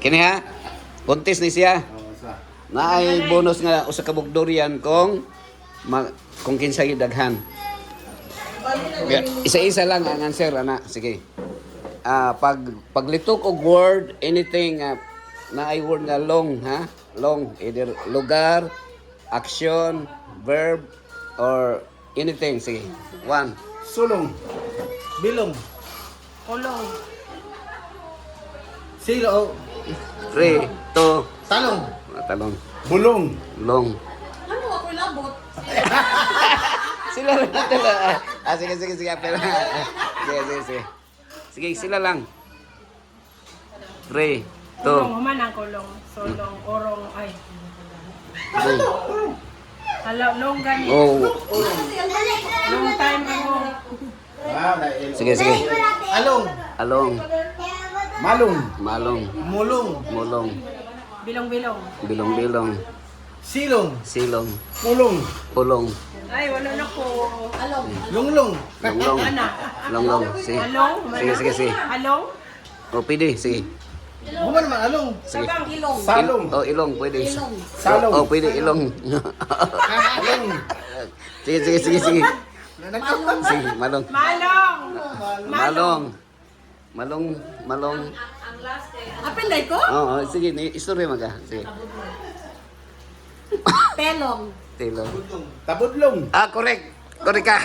Kini ha? Contest ni siya. Naay bonus nga usa ka bugdurian kung kinsay daghan. Isa-isa lang ang answer ana. Sige. Paglitok og word, anything na ay word nga long, ha? Long, either lugar, action, verb, or anything. Sige. 1. Sulong. Bilong. Kulong. Silo. 3, 2, Talong. talong. Bulong. Long. Ano ako labot? Sila lang tala. Sige. Pero, sige. Sige, sila lang. 3, 2, Kulong man ang kulong. Sulong, orong, ay. 3. Hala, long gani. Oh, Long time ako. sige. Along. Along, Malong. malong, Mulong. mulong, Bilong-bilong. bilong-bilong, Silong. silong, Pulong. pulong, Ay, wala na ko. Along. Lunglong. longlong, Ana. longlong. Sige. Along. Sige. Along. O, pwede, sige. Human man along. Sige. Sabang ilong. Salong. O, ilong, pwede. Salong. O, pwede, ilong. Along. Sige. Sige, malong. Malong. Malong. Apelay ko? Oo, sige, istorya maga. Sige. Pelong. Tilong. Tabudlong. Correct. Correct ka.